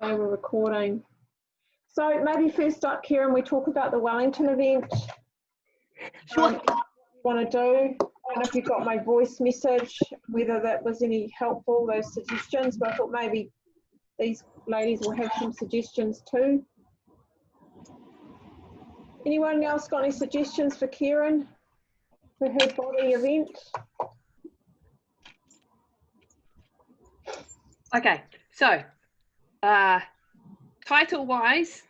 Okay, we're recording. So maybe first up, Kieran, we talk about the Wellington event. Sure. What you want to do. I don't know if you got my voice message, whether that was any helpful, those suggestions, but I thought maybe these ladies will have some suggestions too. Anyone else got any suggestions for Kieran for her body event? Okay, so title-wise,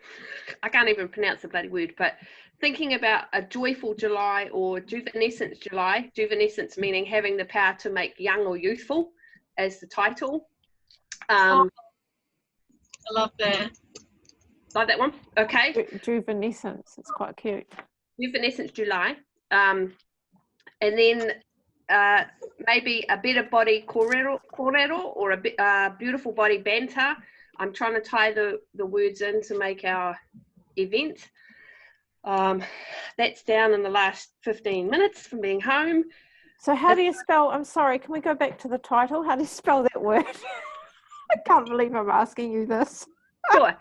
I can't even pronounce the bloody word, but thinking about a joyful July or juvenescence July, juvenescence meaning having the power to make young or youthful as the title. I love that. Like that one? Okay. Juvenescence, it's quite cute. Juvenescence July. And then maybe a better body korero or a beautiful body banter. I'm trying to tie the words in to make our event. That's down in the last 15 minutes from being home. So how do you spell, I'm sorry, can we go back to the title? How do you spell that word? I can't believe I'm asking you this. Sure.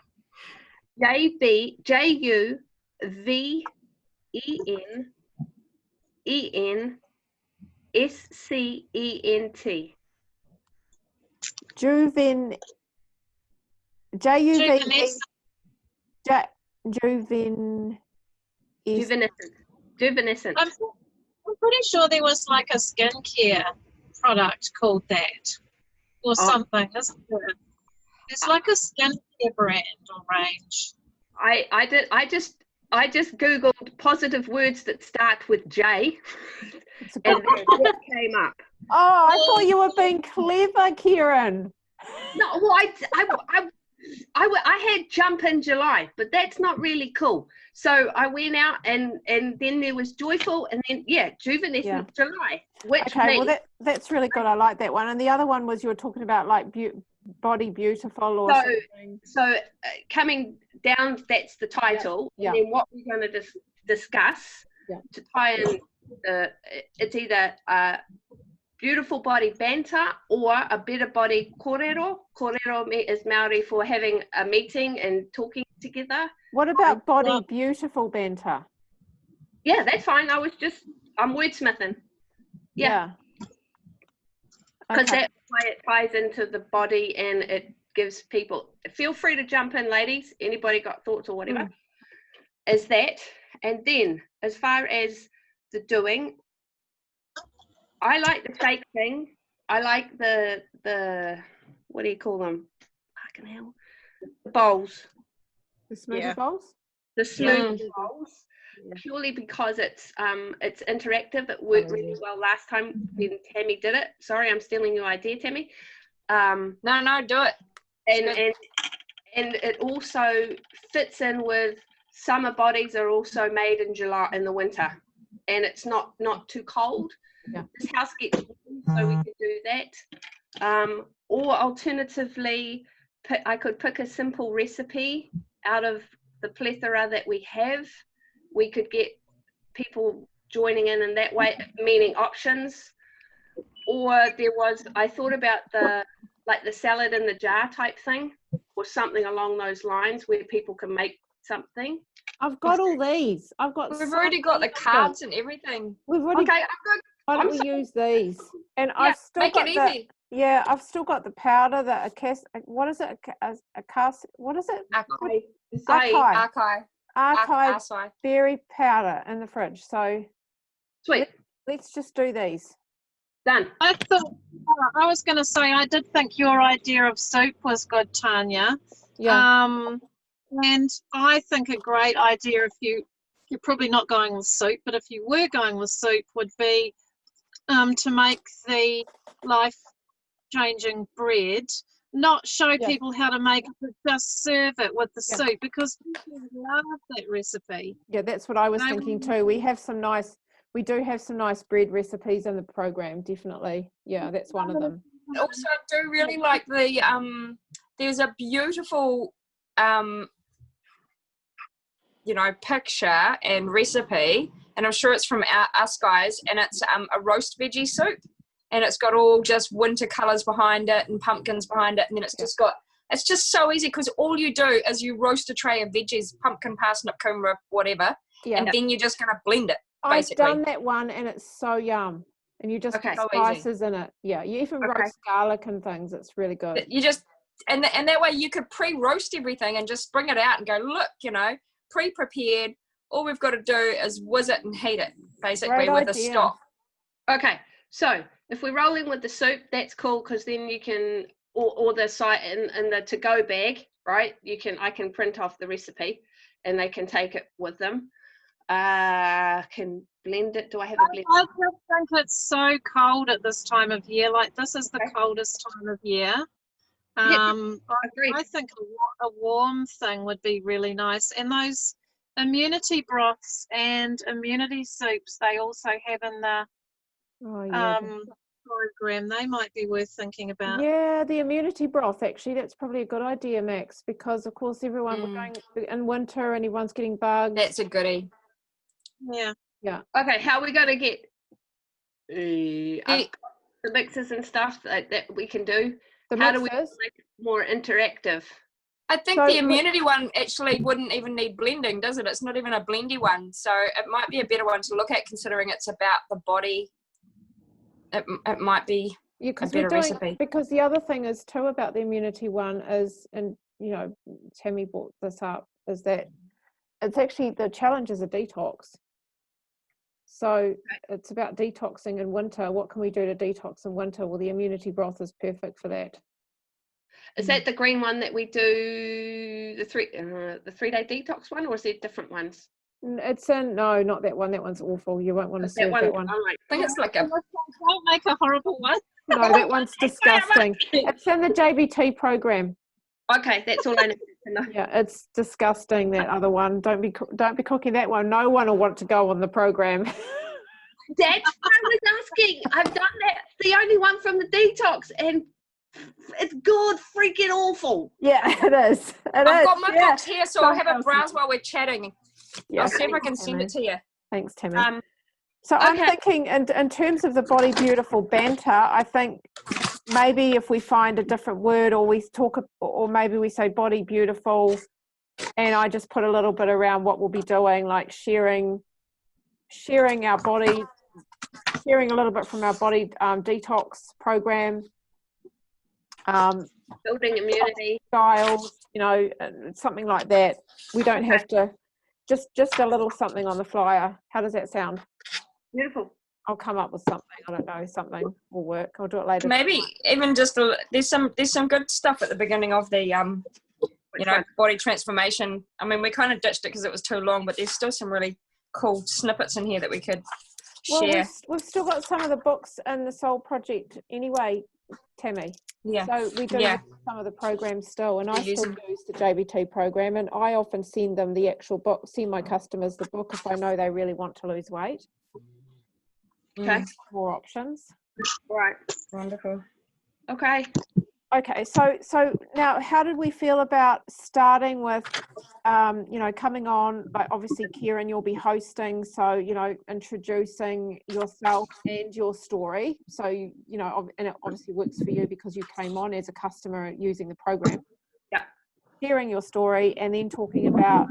J-U-V-E-N-E-N-S-C-E-N-T. Juven, J-U-V-E, Juvenescence. I'm pretty sure there was like a skincare product called that or something, isn't there? It's like a skincare brand or range. I just googled positive words that start with J, and what came up. Oh, I thought you were being clever, Kieran. No, well, I had jump in July, but that's not really cool. So I went out and then there was joyful, and then juvenescent July. Which okay, well that's really good. I like that one. And the other one was you were talking about like body beautiful or something. So coming down, that's the title, and then what we're going to discuss to tie in it's either beautiful body banter or a better body korero. Korero is Maori for having a meeting and talking together. What about body beautiful banter? Yeah, that's fine. I'm wordsmithing. Yeah. Because that's why it ties into the body and it gives people, feel free to jump in, ladies. Anybody got thoughts or whatever? Is that. And then as far as the doing, I like the shake thing. I like the what do you call them? Fucking hell. The bowls. The smoothie bowls? The smoothie bowls. Purely because it's interactive. It worked really well last time when Tammy did it. Sorry, I'm stealing your idea, Tammy. No, do it. And it also fits in with summer bodies are also made in July in the winter, and it's not too cold. This house gets warm, so we could do that. Or alternatively, I could pick a simple recipe out of the plethora that we have. We could get people joining in that way, meaning options. Or I thought about the salad in the jar type thing, or something along those lines where people can make something. I've got all these. We've already got the cards and everything. We've already. Okay, I'm good. Why don't we use these? And I've still make got it easy. I've still got the powder, what is it? What is it? Acai berry powder in the fridge. So sweet. Let's just do these. Done. I was going to say, I did think your idea of soup was good, Tanya. Yeah. And I think a great idea, if you're probably not going with soup, but if you were going with soup, would be to make the life-changing bread, not show people how to make it, but just serve it with the soup, because people love that recipe. Yeah, that's what I was thinking too. We do have some nice bread recipes in the program, definitely. Yeah, that's one of them. Also, I do really like there's a beautiful picture and recipe, and I'm sure it's from us guys, and it's a roast veggie soup, and it's got all just winter colours behind it and pumpkins behind it, and then it's just got It's just so easy because all you do is you roast a tray of veggies, pumpkin, parsnip, kumara, whatever, Yeah. and then you're just going to blend it, I've basically. done that one and it's so yum. And you just Okay. put So easy. spices in it. Yeah, you even Okay. roast garlic and things. It's really good. You just, and that way you could pre-roast everything and just bring it out and go, look, you know, pre-prepared. All we've got to do is whiz it and heat it, basically, Great with a idea. stock. Okay, so if we're rolling with the soup, that's cool because then you can, or the site in the to-go bag, right? I can print off the recipe, and they can take it with them. Can blend it. Do I have a blend? I just think it's so cold at this time of year. Like, this is the Okay. coldest time of year. Yeah, agreed. I think a warm thing would be really nice. And those immunity broths and immunity soups they also have in the Oh, yeah. program, they might be worth thinking about. Yeah, the immunity broth, actually, that's probably a good idea, Max, because of course everyone we're going in winter and everyone's getting bugs. That's a goodie. Yeah. Okay, how are we going to get the mixes and stuff that we can do? The How do we mixers. make it more interactive? I think So the immunity one actually wouldn't even need blending, does it? It's not even a blendy one. So it might be a better one to look at considering it's about the body. It might be Yeah, a because we're better doing, recipe. because the other thing is too about the immunity one is, and you know, Tammy brought this up, is that it's actually, the challenge is a detox. So it's about detoxing in winter. What can we do to detox in winter? Well, the immunity broth is perfect for that. Is that the green one that we do the 3-day detox one, or is there different ones? It's in, no, not that one. That one's awful. You won't want to Is serve that one. I'm like, I think it's like a Don't make a horrible one. No, that one's disgusting. It's in the JBT program. okay, that's all I need to know. Yeah, it's disgusting, that other one. Don't be cooking that one. No one will want to go on the program. That's what I was asking. I've done that. The only one from the detox, and it's good, freaking awful. Yeah, it is. I've got my books here, so I'll have a Sometimes- browse while we're chatting. Yeah, I'll see if I can thanks, send it Tammy. to you. Thanks, Tammy. So okay. I'm thinking in terms of the Body Beautiful banter, I think maybe if we find a different word, or we talk, or maybe we say Body Beautiful, and I just put a little bit around what we'll be doing, like sharing our body, sharing a little bit from our body detox program, Building immunity. styles, you know, something like that. We don't have to, just a little something on the flyer. How does that sound? Beautiful. I'll come up with something. I don't know, something will work. I'll do it later. Maybe even just there's some good stuff at the beginning of the Which one? body transformation. I mean, we kind of ditched it because it was too long, but there's still some really cool snippets in here that we could Well, share. we've still got some of the books in the Soul Project anyway, Tammy. Yeah. So we do have some of the programs still, and I Use still them. use the JBT program, and I often send them the actual book, send my customers the book if I know they really want to lose weight. Okay. More options. Right. Wonderful. Okay. Okay, so now how did we feel about starting with, you know, coming on, like obviously Kieran, you'll be hosting, so, you know, introducing yourself and your story. So, you know, and it obviously works for you because you came on as a customer using the program. Yeah. Sharing your story and then talking about,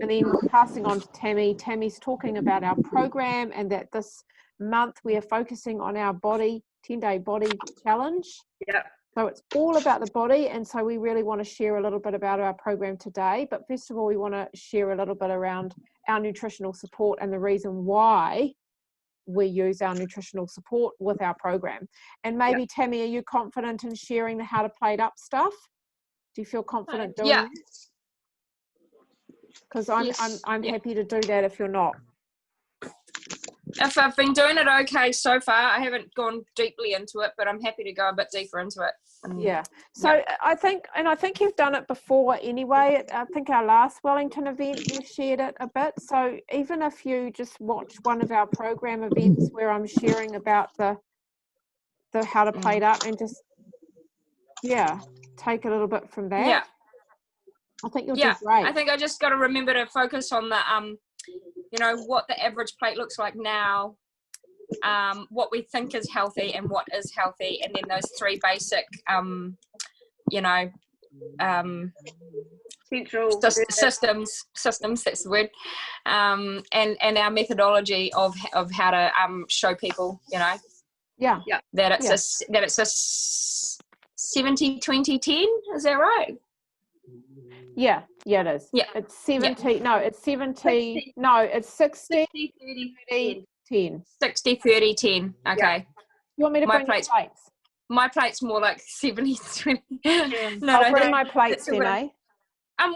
and then passing on to Tammy. Tammy's talking about our program and that this month we are focusing on our 10-day body challenge. Yeah. So it's all about the body, and so we really want to share a little bit about our program today. But first of all, we want to share a little bit around our nutritional support and the reason why we use our nutritional support with our program. And maybe, Tammy, are you confident in sharing the how to plate up stuff? Do you feel confident doing that? Because I'm happy to do that if you're not. If I've been doing it okay so far, I haven't gone deeply into it, but I'm happy to go a bit deeper into it. Yeah. So I think you've done it before anyway. I think our last Wellington event, you shared it a bit. So even if you just watch one of our program events where I'm sharing about the how to plate up and just, take a little bit from that. Yeah. I think you'll do great. I think I just got to remember to focus on the, you know, what the average plate looks like now, what we think is healthy and what is healthy, and then those three basic, you know, Central. systems, that's the word, and our methodology of how to show people, you know, Yeah. that it's a 70 20 10, is that right? Yeah, it is. Yeah. It's 70. No, it's 70. No, it's 60, 30, 30, 10. 60 30 10. Okay. You want me to My bring the plate's- plates? My plate's more like 70 20. I'll bring my plates then, eh?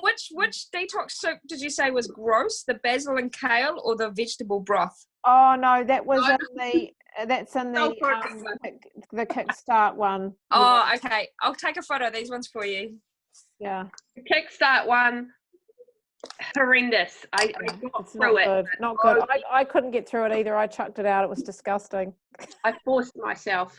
Which detox soup did you say was gross? The basil and kale or the vegetable broth? Oh no, that was No, in the. That's in Go the for it. the Kickstart one. Oh, okay. I'll take a photo of these ones for you. Yeah. The Kickstart one, horrendous. I got It's through not it. good. Not good. I couldn't get through it either. I chucked it out. It was disgusting. I forced myself.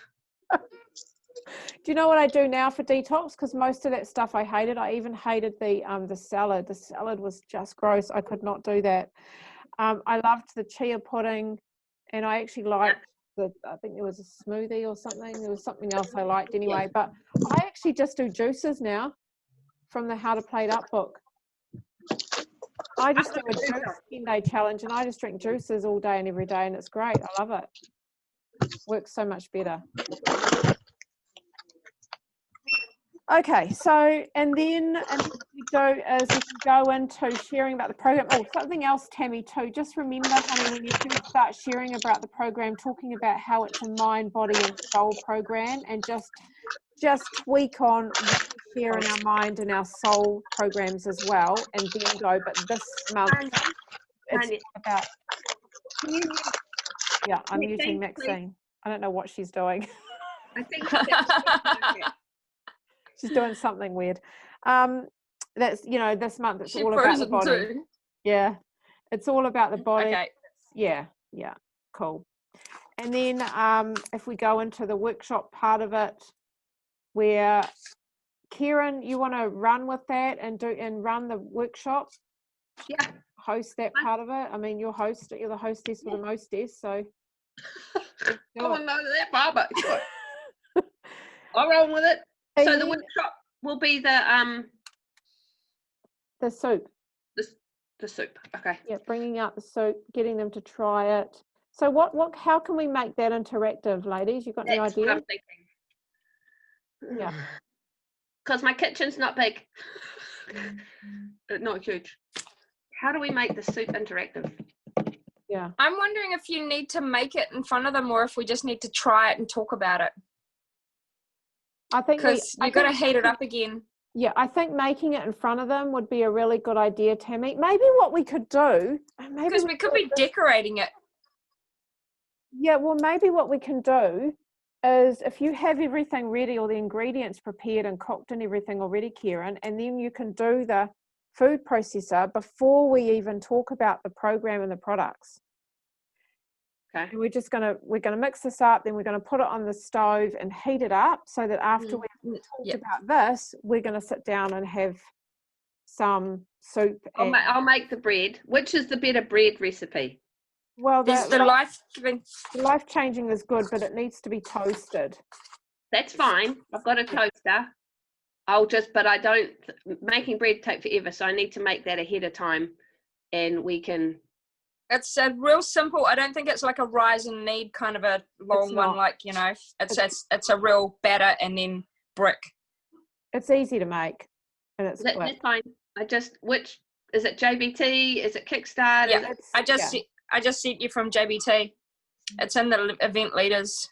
Do you know what I do now for detox? Because most of that stuff I hated. I even hated the salad. The salad was just gross. I could not do that. I loved the chia pudding, and I actually liked I think there was a smoothie or something. There was something else I liked anyway. But I actually just do juices now from the How to Plate Up book. I just do a juice 10-day challenge, and I just drink juices all day and every day, and it's great. I love it. Works so much better. Okay, so and then we do is we can go into sharing about the program. Oh, something else, Tammy, too. Just remember, honey, when you first start sharing about the program, talking about how it's a mind, body, and soul program, and just tweak on what we share in our mind and our soul programs as well, and then go. But this month, it's about. Yeah, I'm muting Maxine. I don't know what she's doing. I think She's doing something weird. That's, you know, this month it's all about the body. Too. Yeah, it's all about the body. Okay. Yeah, cool. And then if we go into the workshop part of it, where Kieran, you want to run with that and run the workshop? Yeah. Host that part of it. I mean, you're the hostess for the mostess, so. I wouldn't know that far, but sure. I'll roll with it. So the workshop will be the soup. The soup. Okay. Yeah, bringing out the soup, getting them to try it. So how can we make that interactive, ladies? You got any That's what idea? I'm thinking. Yeah. Because my kitchen's not big. Not huge. How do we make the soup interactive? Yeah. I'm wondering if you need to make it in front of them or if we just need to try it and talk about it. I think because you've got to heat it up again. Yeah, I think making it in front of them would be a really good idea, Tammy. Maybe what we could do, because we could be decorating it. Yeah, well, maybe what we can do is if you have everything ready, all the ingredients prepared and cooked and everything already, Kieran, and then you can do the food processor before we even talk about the program and the products. Okay. And we're gonna mix this up, then we're gonna put it on the stove and heat it up so that after we've talked about this, we're gonna sit down and have some soup. I'll make the bread. Which is the better bread recipe? Well, the life changing is good, but it needs to be toasted. That's fine. I've got a toaster. Making bread take forever, so I need to make that ahead of time, and we can. It's a real simple. I don't think it's like a rise and knead kind of a long one. Like, you know, it's a real batter and then brick. It's easy to make, and it's quick. That's fine. Which is it? JBT? Is it Kickstart? Yeah, I just sent you from JBT. It's in the event leaders.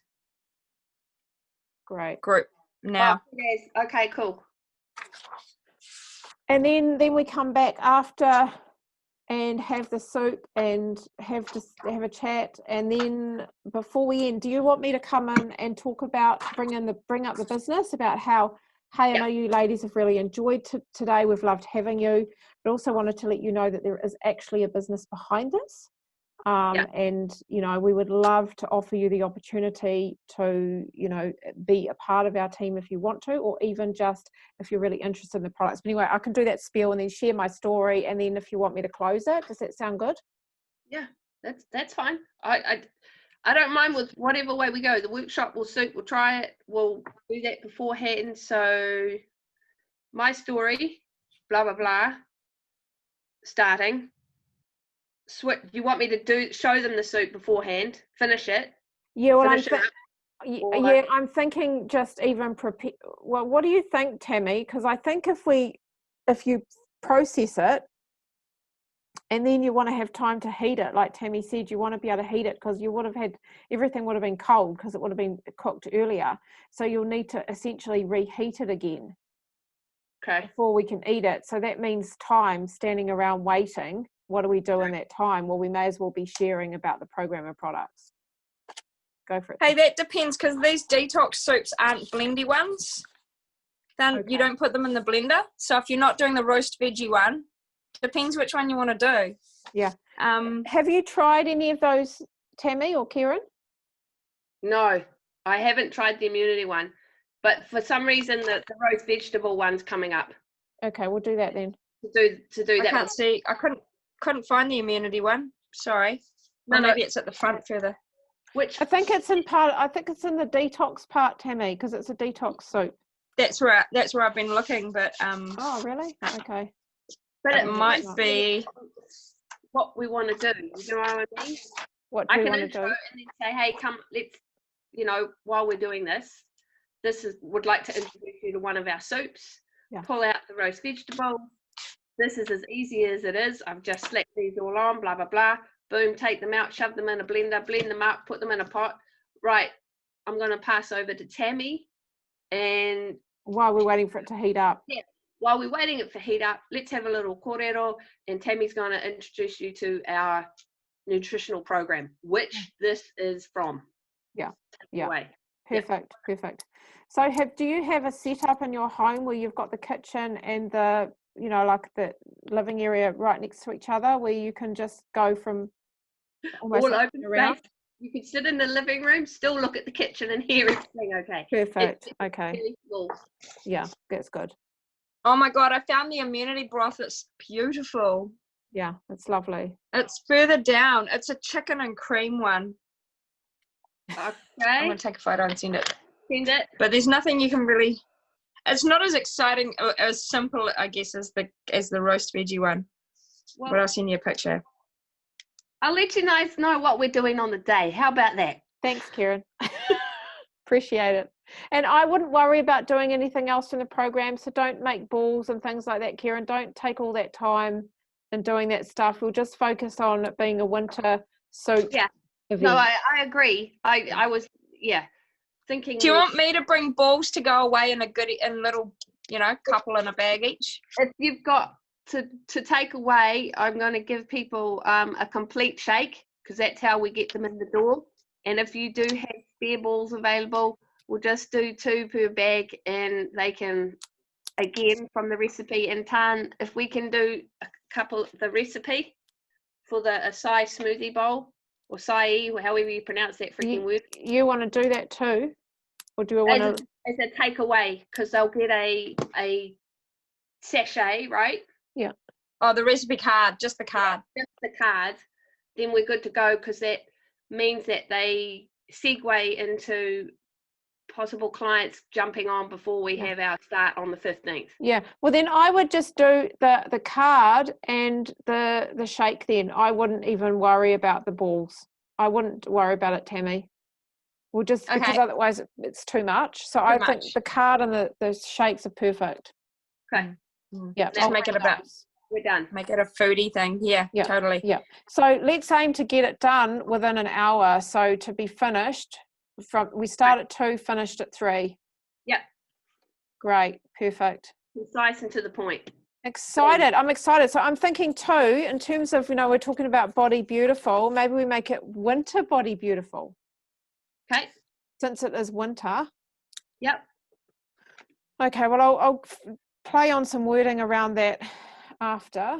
Great group now. Oh, yes. Okay, cool. And then we come back after and have the soup and have a chat. And then before we end, do you want me to come in and talk about bring up the business about how, hey, I know you ladies have really enjoyed today. We've loved having you, but also wanted to let you know that there is actually a business behind this. And, you know, we would love to offer you the opportunity to, you know, be a part of our team if you want to, or even just if you're really interested in the products. But anyway, I can do that spiel and then share my story. And then if you want me to close it, does that sound good? Yeah, that's fine. I don't mind with whatever way we go. The workshop will suit. We'll try it. We'll do that beforehand. So my story, blah, blah, blah, starting. You want me to show them the soup beforehand, finish it, Yeah, well, finish it up? Or- yeah, I'm thinking just even prepare. Well, what do you think, Tammy? Because I think if you process it, and then you want to have time to heat it, like Tammy said, you want to be able to heat it because you would have had everything would have been cold because it would have been cooked earlier. So you'll need to essentially reheat it again before we can eat it. So that means time standing around waiting. What do we do in that time? Well, we may as well be sharing about the program of products. Go for it. Hey, that depends because these detox soups aren't blendy ones. Then you don't put them in the blender. So if you're not doing the roast veggie one, depends which one you want to do. Yeah. Have you tried any of those, Tammy or Kieran? No, I haven't tried the immunity one, but for some reason the roast vegetable one's coming up. Okay, we'll do that then. To do I that. can't see. I couldn't find the immunity one. Sorry. No, Maybe it's at the front further. Which I think it's in the detox part, Tammy, because it's a detox soup. That's where I've been looking, but Oh, really? Okay. but it might be what we want to do. You know what I mean? What do I you can want to intro do? it and then say, hey, come, let's, while we're doing this, would like to introduce you to one of our soups. Yeah. Pull out the roast vegetable. This is as easy as it is. I've just slapped these all on, blah, blah, blah. Boom, take them out, shove them in a blender, blend them up, put them in a pot. Right, I'm going to pass over to Tammy. And while we're waiting for it to heat up. Yeah, while we're waiting it for heat up, let's have a little kōrero, and Tammy's going to introduce you to our nutritional program, which this is from. Yeah, Away. Perfect. So do you have a setup in your home where you've got the kitchen and the, like the living area right next to each other where you can just go from almost all open around? space. You can sit in the living room, still look at the kitchen and hear everything okay. Perfect. It's Okay. really cool. Yeah, that's good. Oh my God, I found the immunity broth. It's beautiful. Yeah, it's lovely. It's further down. It's a chicken and cream one. I'm Okay. going to take a photo and send it. Send it. But there's nothing you can really, it's not as exciting, as simple, I guess, as the roast veggie one. Well, But I'll send you a picture. I'll let you guys know what we're doing on the day. How about that? Thanks, Kieran. Appreciate it. And I wouldn't worry about doing anything else in the program. So don't make balls and things like that, Kieran. Don't take all that time in doing that stuff. We'll just focus on it being a winter soup. Yeah. Event. No, I agree. I was thinking. Do you want me to bring balls to go away in little, couple in a bag each? If you've got to take away, I'm going to give people a complete shake because that's how we get them in the door. And if you do have spare balls available, we'll just do 2 per bag, and they can, again, from the recipe. And Tan, if we can do a couple, the recipe for the acai smoothie bowl, or acai, however you pronounce that freaking word. You want to do that too? Or do we want to? As a takeaway, because they'll get a sachet, right? Yeah. Oh, the recipe card, just the card. Just the card. Then we're good to go, because that means that they segue into possible clients jumping on before we have our start on the 15th. Yeah. Well, then I would just do the card and the shake then. I wouldn't even worry about the balls. I wouldn't worry about it, Tammy. We'll just, because otherwise it's too much. So I think the card and the shakes are perfect. Okay. Yeah. Let's make it about, we're done. make it a foodie thing. Yeah, totally. Yeah. So let's aim to get it done within an hour. So to be finished we start at 2, finished at 3. Yep. Great. Perfect. Concise and to the point. Excited. I'm excited. So I'm thinking too, in terms of, we're talking about body beautiful, maybe we make it winter body beautiful. Okay. Since it is winter. Yep. Okay. Well, I'll play on some wording around that after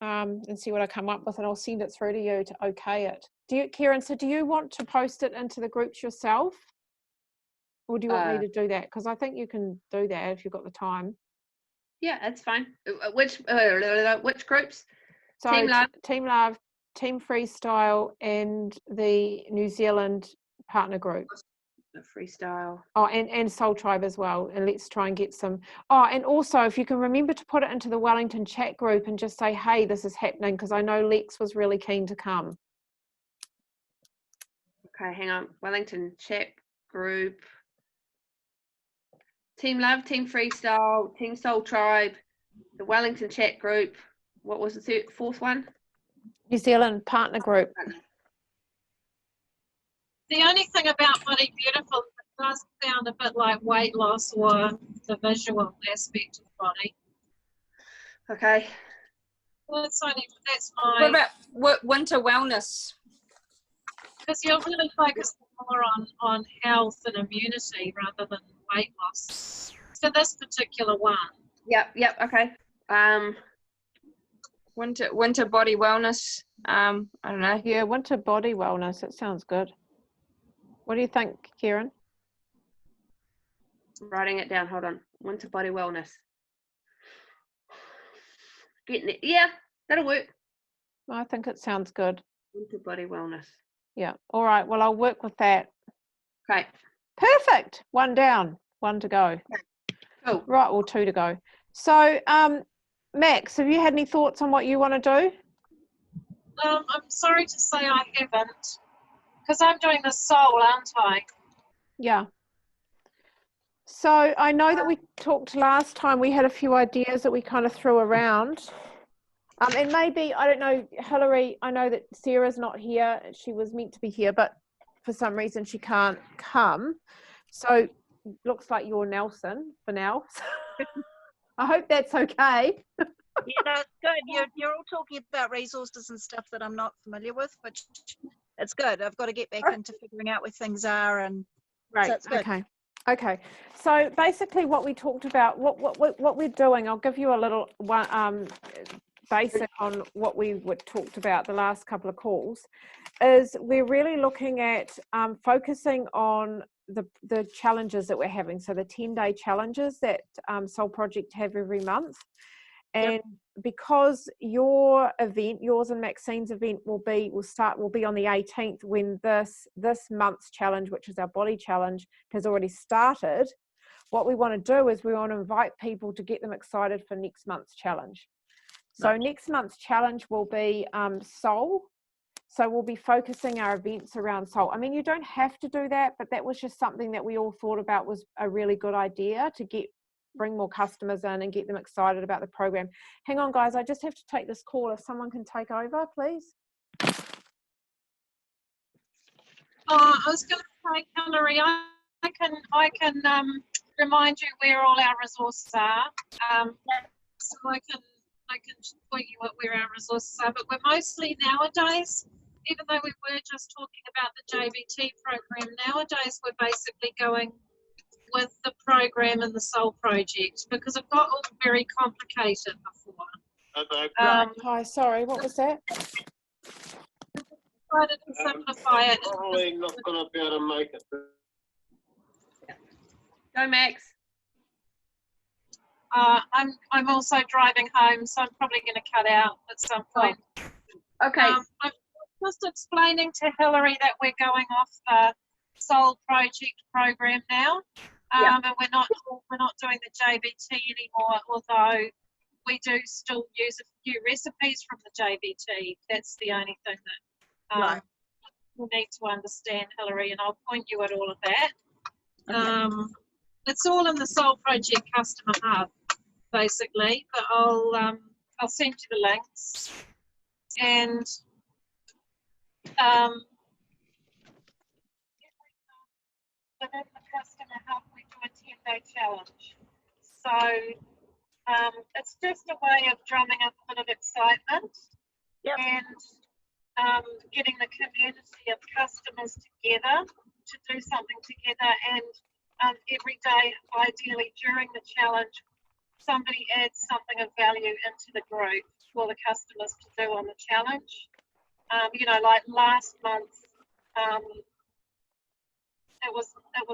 and see what I come up with, and I'll send it through to you to okay it. Kieran, so do you want to post it into the groups yourself? Or do you want me to do that? Because I think you can do that if you've got the time. Yeah, that's fine. Which groups? So Team Love, Team Freestyle, and the New Zealand partner group. The freestyle. Oh, and Soul Tribe as well. And let's try and get some. Oh, and also if you can remember to put it into the Wellington chat group and just say, hey, this is happening, because I know Lex was really keen to come. Okay, hang on. Wellington chat group. Team Love, Team Freestyle, Team Soul Tribe, the Wellington chat group. What was the fourth one? New Zealand partner group. The only thing about Body Beautiful, it does sound a bit like weight loss or the visual aspect of body. Okay. That's What my, about winter wellness? because you're really focused more on health and immunity rather than weight loss. So this particular one. Yep, okay. Winter body wellness. I don't know. Yeah, winter body wellness. It sounds good. What do you think, Kieran? I'm writing it down. Hold on. Winter body wellness. Getting it. Yeah, that'll work. I think it sounds good. Winter body wellness. Yeah. All right. Well, I'll work with that. Okay. Perfect. One down, one to go. Cool. Right, or two to go. So, Max, have you had any thoughts on what you want to do? I'm sorry to say I haven't, because I'm doing the soul, aren't I? Yeah. So I know that we talked last time, we had a few ideas that we kind of threw around. And maybe, I don't know, Hilary, I know that Sarah's not here. She was meant to be here, but for some reason she can't come. So looks like you're Nelson for now. I hope that's okay. Yeah, no, it's good. You're all talking about resources and stuff that I'm not familiar with, which it's good. I've got to get back into figuring out where things are, and Right. so it's good. Okay. So basically, what we talked about, what we're doing, I'll give you a little basic on what we talked about the last couple of calls. Is we're really looking at focusing on the challenges that we're having. So the 10-day challenges that Soul Project have every month. And because your event, yours and Maxine's event will be on the 18th, when this month's challenge, which is our body challenge, has already started. What we want to do is we want to invite people to get them excited for next month's challenge. So next month's challenge will be soul. So we'll be focusing our events around soul. I mean, you don't have to do that, but that was just something that we all thought about was a really good idea to bring more customers in and get them excited about the program. Hang on, guys, I just have to take this call. If someone can take over, please. I was going to say, Hilary, I can remind you where all our resources are. So I can point you at where our resources are. But we're mostly nowadays, even though we were just talking about the JBT program, nowadays we're basically going with the program and the Soul Project, because it got all very complicated before. Hi, sorry, what was that? Try to simplify it. Probably not going to be able to make it. Go, Max. I'm also driving home, so I'm probably going to cut out at some point. Okay. I'm just explaining to Hilary that we're going off the Soul Project program now. And we're not doing the JBT anymore, although we do still use a few recipes from the JBT. That's the only thing that you need to understand, Hilary, and I'll point you at all of that. Okay. It's all in the Soul Project Customer Hub, basically, but I'll send you the links. And within the Customer Hub, we do a 10-day challenge. So it's just a way of drumming up a bit of excitement and getting the community of customers together to do something together. And every day, ideally during the challenge, somebody adds something of value into the group for the customers to do on the challenge. You know, like last month, it was it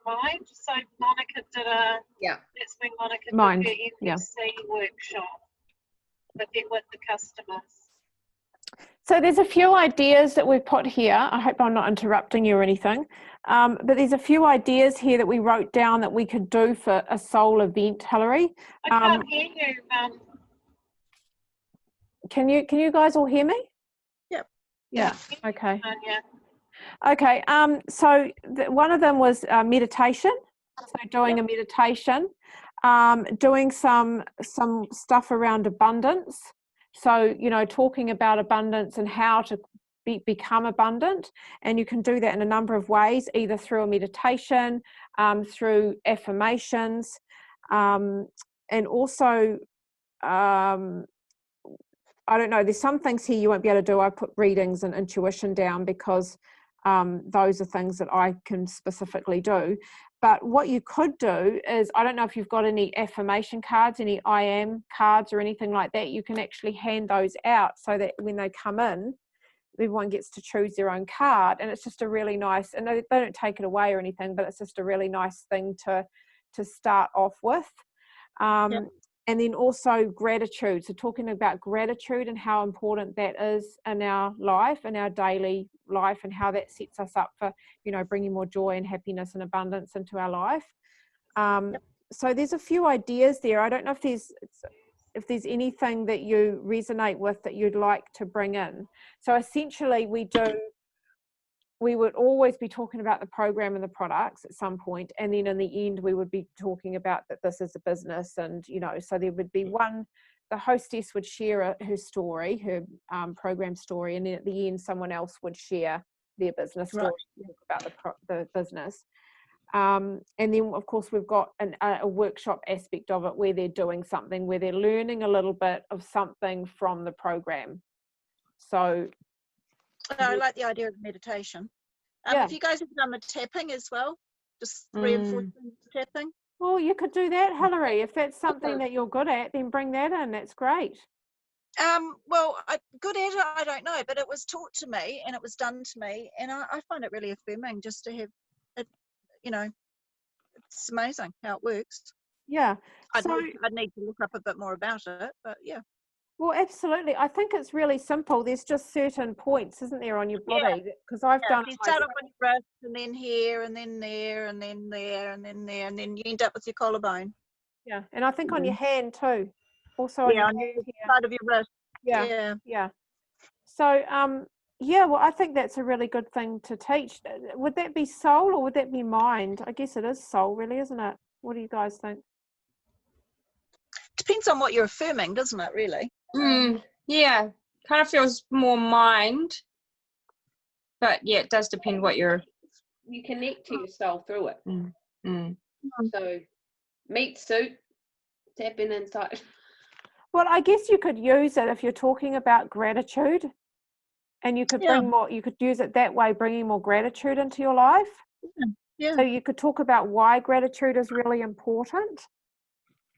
Mind? So Monica did that's when Monica Mind, did the NPC workshop with the customers. So there's a few ideas that we've put here. I hope I'm not interrupting you or anything. But there's a few ideas here that we wrote down that we could do for a soul event, Hilary. I can't hear you. Can you guys all hear me? Yep. Yeah. Okay. Yeah. Okay. So one of them was meditation. So doing a meditation, doing some stuff around abundance. So, you know, talking about abundance and how to become abundant. And you can do that in a number of ways, either through a meditation, through affirmations, and also, I don't know, there's some things here you won't be able to do. I put readings and intuition down because those are things that I can specifically do. But what you could do is, I don't know if you've got any affirmation cards, any I am cards or anything like that, you can actually hand those out so that when they come in, everyone gets to choose their own card. And it's just a really nice, and they don't take it away or anything, but it's just a really nice thing to start off with. Yep. And then also gratitude. So talking about gratitude and how important that is in our life, in our daily life, and how that sets us up for, you know, bringing more joy and happiness and abundance into our life. So there's a few ideas there. I don't know if there's anything that you resonate with that you'd like to bring in. So essentially we would always be talking about the program and the products at some point, and then in the end we would be talking about that this is a business. And, you know, so there would be the hostess would share her story, her program story, and then at the end someone else would share their business story, talk about the business. And then of course we've got a workshop aspect of it where they're doing something, where they're learning a little bit of something from the program. So I like the idea of meditation. Yeah. If you guys have done the tapping as well, just reinforcing the tapping. Well, you could do that, Hilary. If that's something that you're good at, then bring that in. That's great. Well, good at it, I don't know, but it was taught to me and it was done to me, and I find it really affirming just to have it. You know, it's amazing how it works. Yeah. I'd need to look up a bit more about it, but yeah. Well, absolutely. I think it's really simple. There's just certain points, isn't there, on your body? Because I've done You it start off myself. on your wrist, and then here, and then there, and then there, and then there, and then you end up with your collarbone. Yeah, and I think on your hand too. Also on your On hand the here. side of your wrist. Yeah. So, yeah, well, I think that's a really good thing to teach. Would that be soul or would that be mind? I guess it is soul, really, isn't it? What do you guys think? Depends on what you're affirming, doesn't it, really? Yeah, kind of feels more mind, but yeah, it does depend what you're. You connect to your soul through it. Mm. So meat suit, tapping inside. Well, I guess you could use it if you're talking about gratitude, and you could bring more, you could use it that way, bringing more gratitude into your life. Yeah. So you could talk about why gratitude is really important.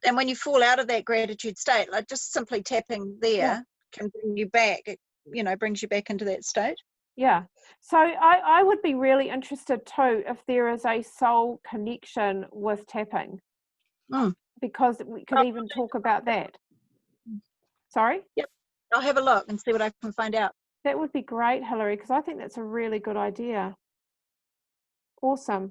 And when you fall out of that gratitude state, like just simply tapping there can bring you back, it, you know, brings you back into that state. Yeah. So I would be really interested too if there is a soul connection with tapping, because we could even talk about that. Sorry? Yep. I'll have a look and see what I can find out. That would be great, Hilary, because I think that's a really good idea. Awesome.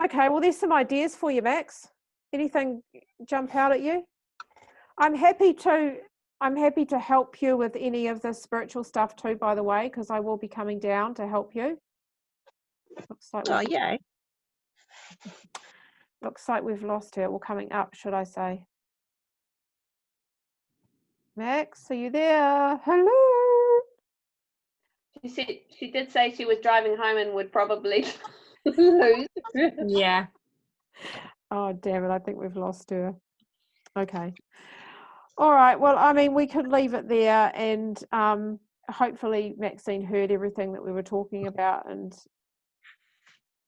Okay, well, there's some ideas for you, Max. Anything jump out at you? I'm happy to help you with any of the spiritual stuff too, by the way, because I will be coming down to help you. Looks like we've lost her. Well, coming up, should I say. Max, are you there? Hello? She did say she was driving home and would probably lose. Yeah. Oh, damn it. I think we've lost her. Okay. All right. Well, I mean, we could leave it there, and hopefully Maxine heard everything that we were talking about, and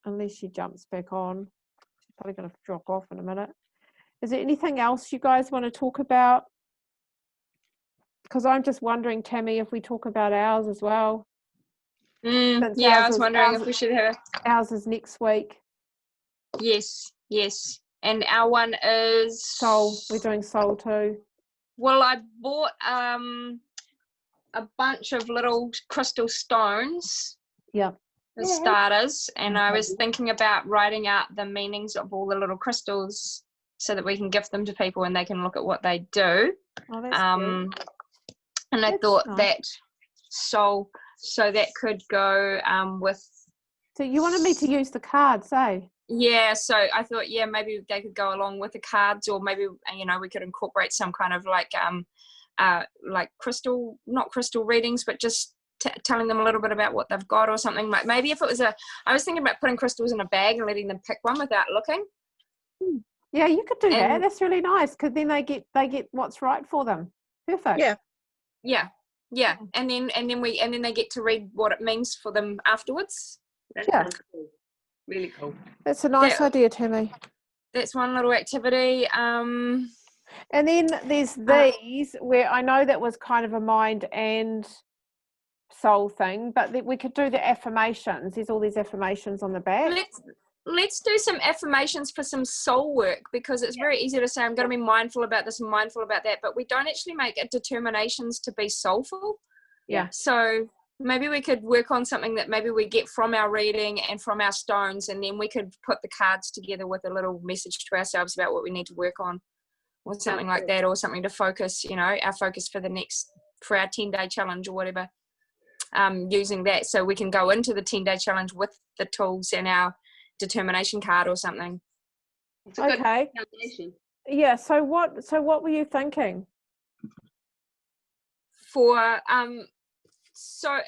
unless she jumps back on, she's probably going to drop off in a minute. Is there anything else you guys want to talk about? Because I'm just wondering, Tammy, if we talk about ours as well. Yeah, I was wondering if we should have. Ours is next week. Yes. And our one is Soul. We're doing soul too. Well, I bought a bunch of little crystal stones Yeah. as starters, and I was thinking about writing out the meanings of all the little crystals so that we can give them to people and they can look at what they do. Oh, that's good. And I That's thought nice. that so that could go with. So you wanted me to use the cards, eh? Yeah, so I thought, yeah, maybe they could go along with the cards, or maybe, you know, we could incorporate some kind of like crystal, not crystal readings, but just telling them a little bit about what they've got or something. Like maybe if it was I was thinking about putting crystals in a bag and letting them pick one without looking. Yeah, you could do that. And- That's really nice because then they get what's right for them. Perfect. Yeah. Yeah, and then they get to read what it means for them afterwards. That Yeah. sounds cool. Really cool. That's a nice idea, Tammy. That's one little activity. And then there's these where I know that was kind of a mind and soul thing, but we could do the affirmations. There's all these affirmations on the back. Let's do some affirmations for some soul work, because it's very easy to say I'm going to be mindful about this and mindful about that, but we don't actually make it determinations to be soulful. Yeah. So maybe we could work on something that maybe we get from our reading and from our stones, and then we could put the cards together with a little message to ourselves about what we need to work on, or something like that, or something to focus, you know, our focus for our 10-day challenge or whatever, using that so we can go into the 10-day challenge with the tools and our determination card or something. It's a good Okay. foundation. Yeah. So what were you thinking? For so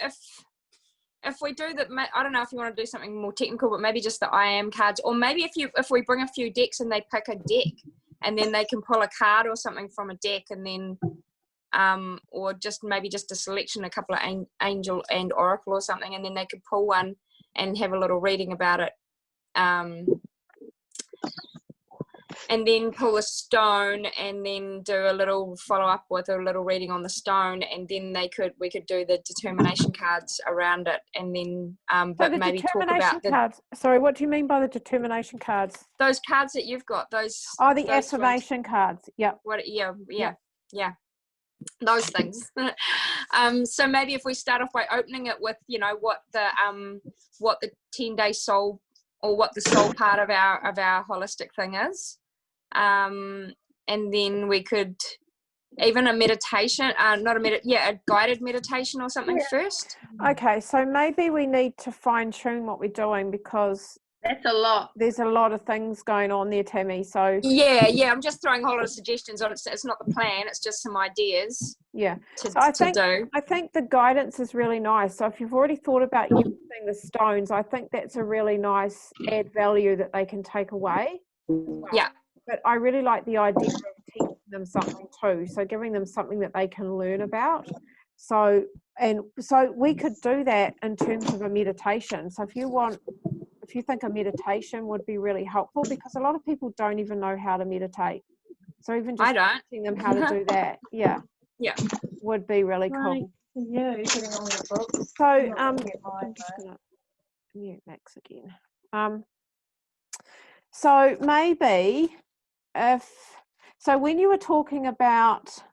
if we do that, I don't know if you want to do something more technical, but maybe just the I am cards, or maybe if we bring a few decks and they pick a deck and then they can pull a card or something from a deck, and then or just maybe just a selection, a couple of angel and oracle or something, and then they could pull one and have a little reading about it, and then pull a stone and then do a little follow-up with a little reading on the stone, and then we could do the determination cards around it, and then but the maybe talk determination about cards. Sorry, what do you mean by the determination cards? those cards that you've got, those Oh, the those ones. affirmation cards. Yep. Yeah, those things. So maybe if we start off by opening it with, you know, what the 10-day soul, or what the soul part of our holistic thing is, and then we could even a meditation, a guided meditation or something first. Okay, so maybe we need to fine tune what we're doing, because That's a lot. there's a lot of things going on there, Tammy. So Yeah, I'm just throwing a whole lot of suggestions on it. It's not the plan, it's just some ideas yeah. to So I do. think the guidance is really nice. So if you've already thought about using the stones, I think that's a really nice add value that they can take away. Yeah. But I really like the idea of teaching them something too. So giving them something that they can learn about. So we could do that in terms of a meditation. So if you think a meditation would be really helpful, because a lot of people don't even know how to meditate. So even just teaching them how to do that, yeah, would be really cool. Yeah, getting on the book. So I'm just gonna mute Max again. So maybe when you were talking about,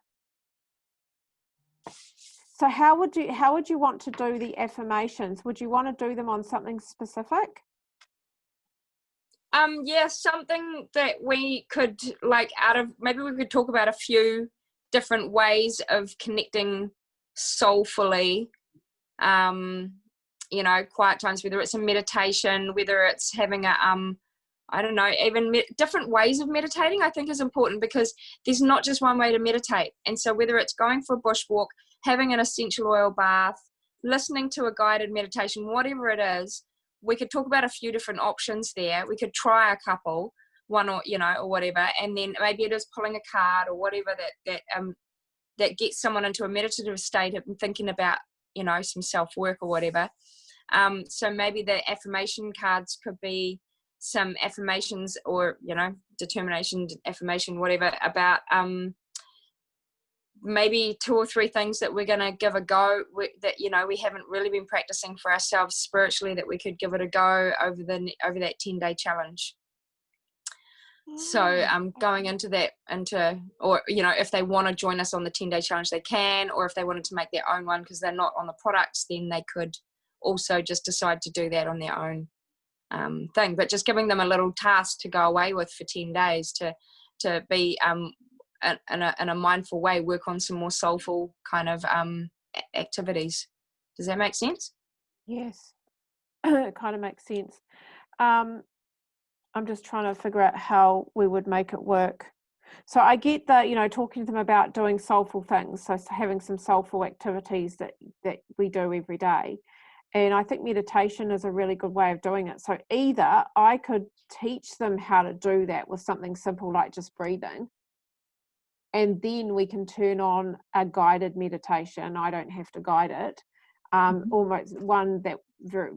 so how would you want to do the affirmations? Would you want to do them on something specific? Something that we could, like, maybe we could talk about a few different ways of connecting soulfully, you know, quiet times, whether it's a meditation, whether it's having a I don't know, even different ways of meditating, I think is important, because there's not just one way to meditate. And so whether it's going for a bushwalk, having an essential oil bath, listening to a guided meditation, whatever it is, we could talk about a few different options there. We could try a couple, one or, you know, or whatever, and then maybe it is pulling a card or whatever that gets someone into a meditative state of thinking about, you know, some self-work or whatever. So maybe the affirmation cards could be some affirmations, or, you know, determination, affirmation, whatever, about maybe 2 or 3 things that we're going to give a go that, you know, we haven't really been practicing for ourselves spiritually, that we could give it a go over that 10-day challenge. So going into that, or if they want to join us on the 10-day challenge, they can, or if they wanted to make their own one because they're not on the products, then they could also just decide to do that on their own thing. But just giving them a little task to go away with for 10 days to be in a mindful way, work on some more soulful kind of activities. Does that make sense? Yes, it kind of makes sense. I'm just trying to figure out how we would make it work. So I get that, talking to them about doing soulful things, so having some soulful activities that we do every day. And I think meditation is a really good way of doing it. So either I could teach them how to do that with something simple like just breathing, and then we can turn on a guided meditation. I don't have to guide it. Almost one that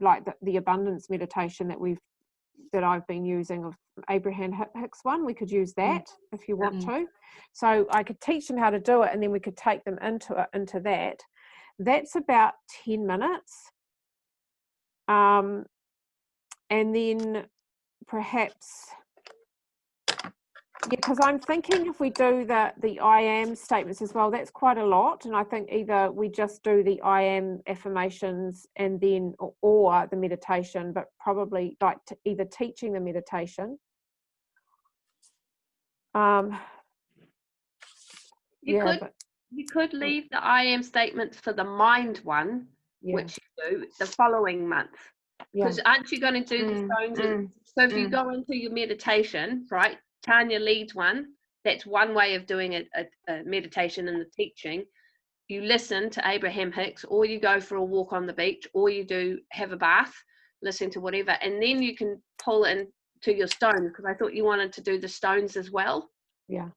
like the abundance meditation that I've been using of Abraham Hicks one. We could use that if you want to. So I could teach them how to do it, and then we could take them into that. That's about 10 minutes. And then perhaps, because I'm thinking if we do the I am statements as well, that's quite a lot. And I think either we just do the I am affirmations and then, or the meditation, but probably like either teaching the meditation. You could leave the I am statements for the mind one, which you do the following month. Because aren't you going to do the stones? So if you go into your meditation, right? Tanya leads one. That's one way of doing a meditation and the teaching. You listen to Abraham Hicks, or you go for a walk on the beach, or you do have a bath, listen to whatever, and then you can pull in to your stones, because I thought you wanted to do the stones as well. Yeah.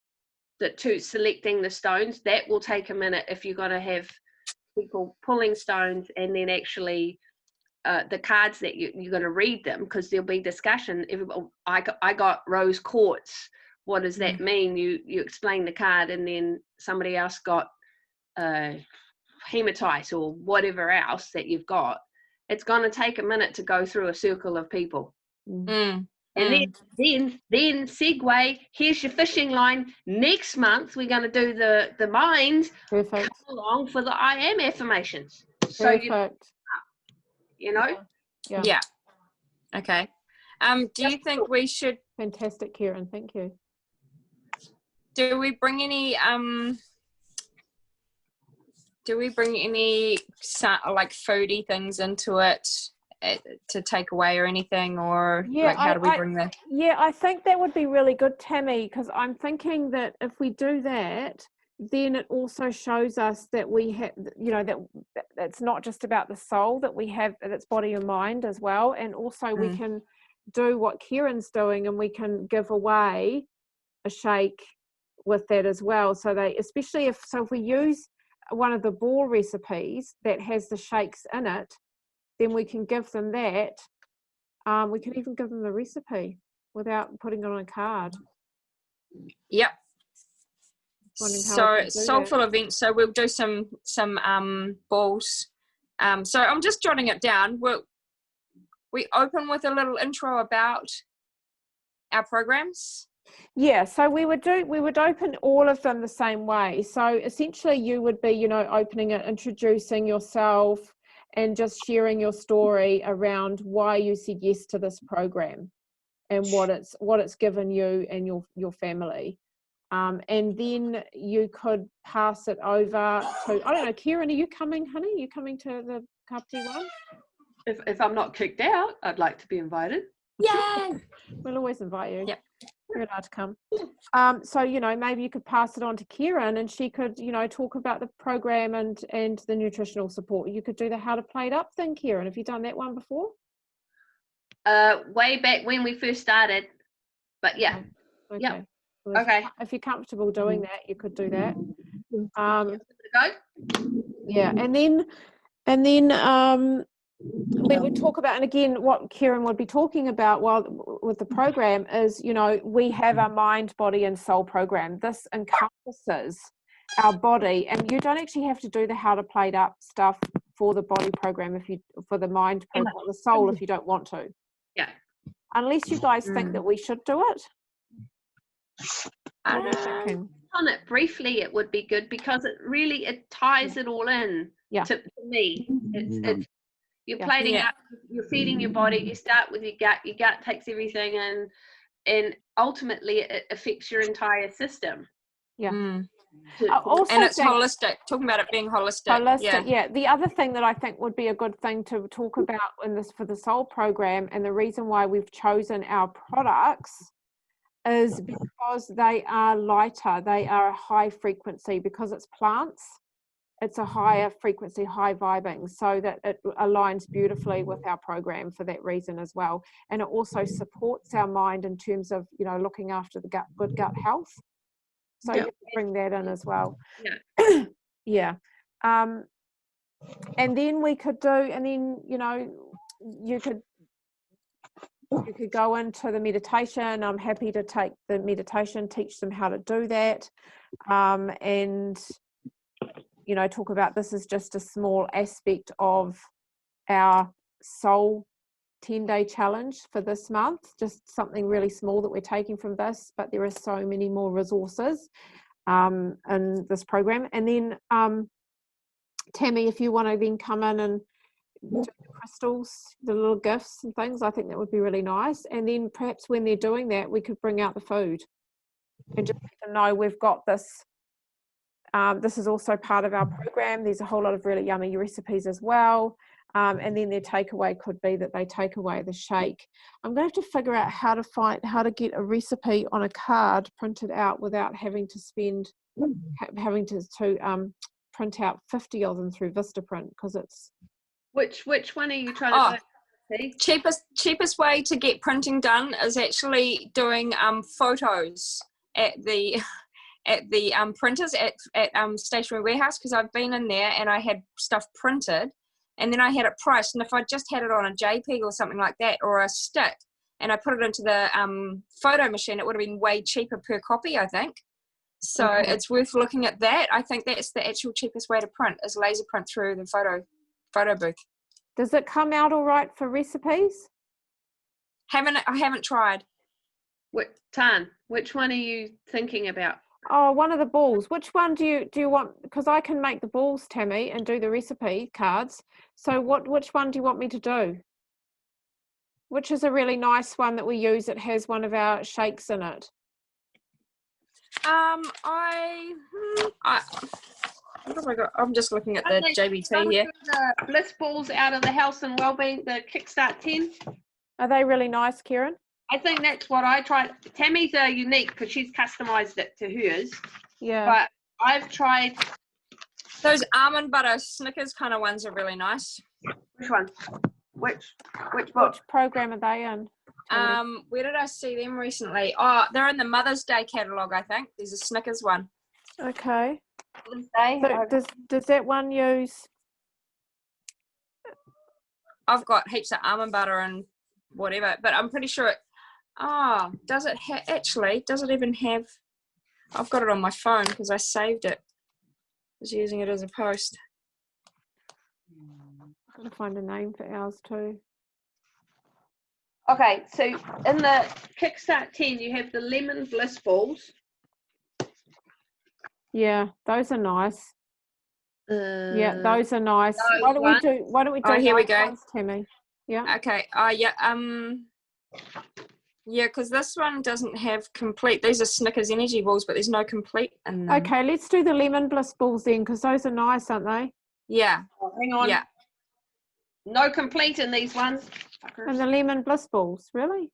Selecting the stones, that will take a minute if you're going to have people pulling stones, and then actually the cards that you're going to read them, because there'll be discussion. I got rose quartz. What does that mean? You explain the card, and then somebody else got hematite or whatever else that you've got. It's going to take a minute to go through a circle of people. And then segue, here's your fishing line. Next month we're going to do the mind. Perfect. Come along for the I am affirmations. So Perfect. Yeah. Okay. Do you think we should? Fantastic, Kieran. Thank you. Do we bring any like foodie things into it to take away or anything, or how do we bring that? Yeah, I think that would be really good, Tammy, because I'm thinking that if we do that, then it also shows us that we have, that it's not just about the soul, that we have, that it's body and mind as well. And also we can do what Kieran's doing, and we can give away a shake with that as well. So especially if we use one of the ball recipes that has the shakes in it, then we can give them that. We can even give them the recipe without putting it on a card. Yep. So soulful events. So we'll do some balls. So I'm just jotting it down. We open with a little intro about our programs. Yeah, so we would open all of them the same way. So essentially you would be, opening it, introducing yourself and just sharing your story around why you said yes to this program and what it's given you and your family. And then you could pass it over to, I don't know, Kieran, are you coming, honey? Are you coming to the Kapiti one? If I'm not kicked out, I'd like to be invited. Yay! We'll always invite you. Yep. You're allowed to come. So, maybe you could pass it on to Kieran, and she could, talk about the program and the nutritional support. You could do the how to play it up thing, Kieran. Have you done that one before? Way back when we first started, but yeah. Okay. Yep. Well, Okay. If you're comfortable doing that, you could do that. Go. Yeah, and then we would talk about, and again, what Kieran would be talking about with the program is, we have a mind, body, and soul program. This encompasses our body, and you don't actually have to do the how to play it up stuff for the body program for the mind program, or the soul, if you don't want to. Yeah. Unless you guys think that we should do it. What are you Um, thinking? On it briefly, it would be good because it ties it all in. Yeah. To me, it's you're Yeah. plating Yeah. out, you're feeding your body. You start with your gut. Your gut takes everything in, and ultimately it affects your entire system. Yeah. mm. I also And it's think holistic. Talking about it being holistic. holistic, Yeah. yeah. The other thing that I think would be a good thing to talk about in this for the Soul program, and the reason why we've chosen our products is because they are lighter, they are a high frequency, because it's plants. It's a higher frequency, high vibing, so that it aligns beautifully with our program for that reason as well. And it also supports our mind in terms of, you know, looking after the good gut health. So Yeah. you can bring that in as well. Yeah. Yeah. And then we could do, and then, you know, you could go into the meditation. I'm happy to take the meditation, teach them how to do that. And, you know, talk about this is just a small aspect of our soul 10-day challenge for this month, just something really small that we're taking from this, but there are so many more resources in this program. And then Tammy, if you want to then come in and do the crystals, the little gifts and things, I think that would be really nice. And then perhaps when they're doing that, we could bring out the food and just let them know we've got this. This is also part of our program. There's a whole lot of really yummy recipes as well. And then their takeaway could be that they take away the shake. I'm going to have to figure out how to get a recipe on a card printed out without having to print out 50 of them through Vistaprint, because it's. Which one are you trying to say? Cheapest way to get printing done is actually doing photos at the printers at Stationery Warehouse, because I've been in there and I had stuff printed and then I had it priced, and if I just had it on a JPEG or something like that, or a stick, and I put it into the photo machine, it would have been way cheaper per copy, I think. So Okay. it's worth looking at that. I think that's the actual cheapest way to print, is laser print through the photo booth. Does it come out all right for recipes? I haven't tried. Tan, which one are you thinking about? Oh, one of the balls. Which one do you want? Because I can make the balls, Tammy, and do the recipe cards. So which one do you want me to do? Which is a really nice one that we use that has one of our shakes in it? What have I got? I'm just looking at the JBT here. The Bliss Balls out of the Health and Wellbeing, the Kickstart 10. Are they really nice, Kieran? I think that's what I tried. Tammy's are unique because she's customized it to hers. Yeah. But I've tried. Those almond butter Snickers kind of ones are really nice. Which one? Which book? Which program are they in? Where did I see them recently? Oh, they're in the Mother's Day catalogue, I think. There's a Snickers one. Okay. Mother's Day. So does that one use? I've got heaps of almond butter and whatever, but I'm pretty sure it. Oh, does it actually? Does it even have? I've got it on my phone because I saved it. I was using it as a post. I've got to find a name for ours too. Okay, so in the Kickstart 10, you have the lemon Bliss Balls. Yeah, those are nice. Yeah, those are nice. those Why don't we do? Oh, here we those go. ones, Tammy? Yeah. Okay. Yeah, because this one doesn't have complete. These are Snickers energy balls, but there's no complete in them. Okay, let's do the lemon Bliss balls then, because those are nice, aren't they? Yeah. Oh, hang on. Yeah. No complete in these ones. Fuckers. And the lemon Bliss balls, really?